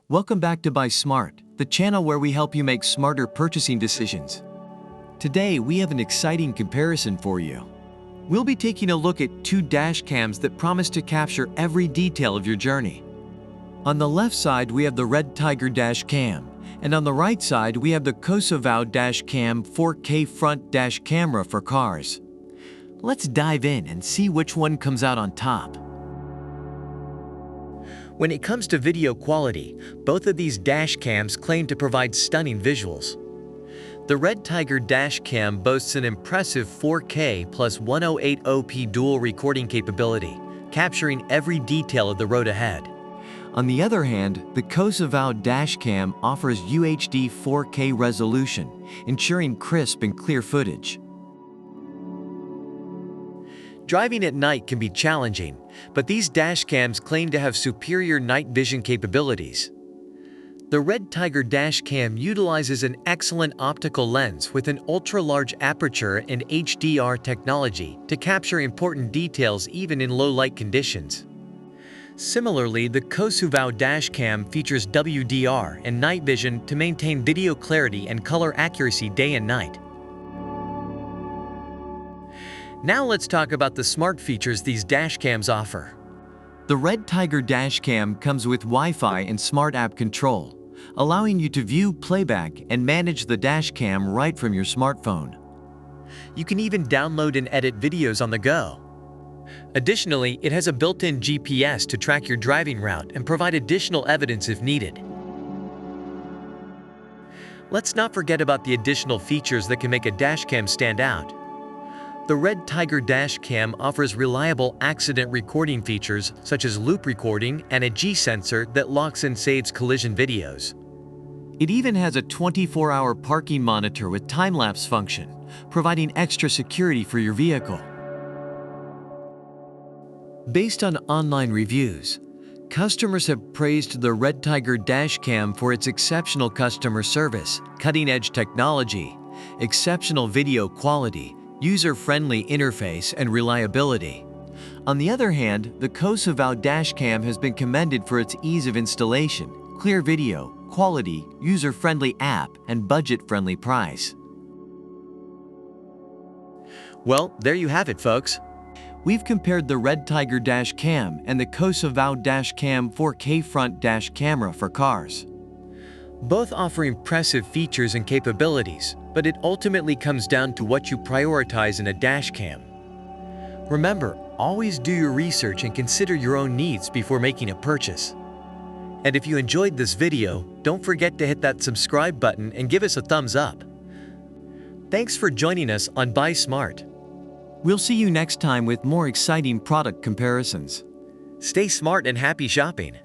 Welcome back to Buy Smart, the channel where we help you make smarter purchasing decisions. Today, we have an exciting comparison for you. We'll be taking a look at two dash cams that promise to capture every detail of your journey. On the left side, we have the REDTIGER dash cam, and on the right side, we have the Cosuvow dash cam 4K front dash camera for cars. Let's dive in and see which one comes out on top. When it comes to video quality, both of these dash cams claim to provide stunning visuals. The REDTIGER dash cam boasts an impressive 4K plus 1080p dual recording capability, capturing every detail of the road ahead. On the other hand, the Cosuvow dash cam offers UHD 4K resolution, ensuring crisp and clear footage. Driving at night can be challenging, but these dash cams claim to have superior night vision capabilities. The REDTIGER dash cam utilizes an excellent optical lens with an ultra-large aperture and HDR technology to capture important details even in low-light conditions. Similarly, the Cosuvow dash cam features WDR and night vision to maintain video clarity and color accuracy day and night. Now let's talk about the smart features these dash cams offer. The REDTIGER dash cam comes with Wi-Fi and smart app control, allowing you to view, playback, and manage the dash cam right from your smartphone. You can even download and edit videos on the go. Additionally, it has a built-in GPS to track your driving route and provide additional evidence if needed. Let's not forget about the additional features that can make a dash cam stand out. The REDTIGER dash cam offers reliable accident recording features such as loop recording and a G-sensor that locks and saves collision videos. It even has a 24-hour parking monitor with time-lapse function, providing extra security for your vehicle. Based on online reviews, customers have praised the REDTIGER dash cam for its exceptional customer service, cutting-edge technology, exceptional video quality, user-friendly interface, and reliability. On the other hand, the Cosuvow dash cam has been commended for its ease of installation, clear video, quality, user-friendly app, and budget-friendly price. Well, there you have it, folks. We've compared the REDTIGER dash cam and the Cosuvow dash cam 4K front dash camera for cars. Both offer impressive features and capabilities, but it ultimately comes down to what you prioritize in a dash cam. Remember, always do your research and consider your own needs before making a purchase. And if you enjoyed this video, don't forget to hit that subscribe button and give us a thumbs up. Thanks for joining us on Buy Smart. We'll see you next time with more exciting product comparisons. Stay smart and happy shopping!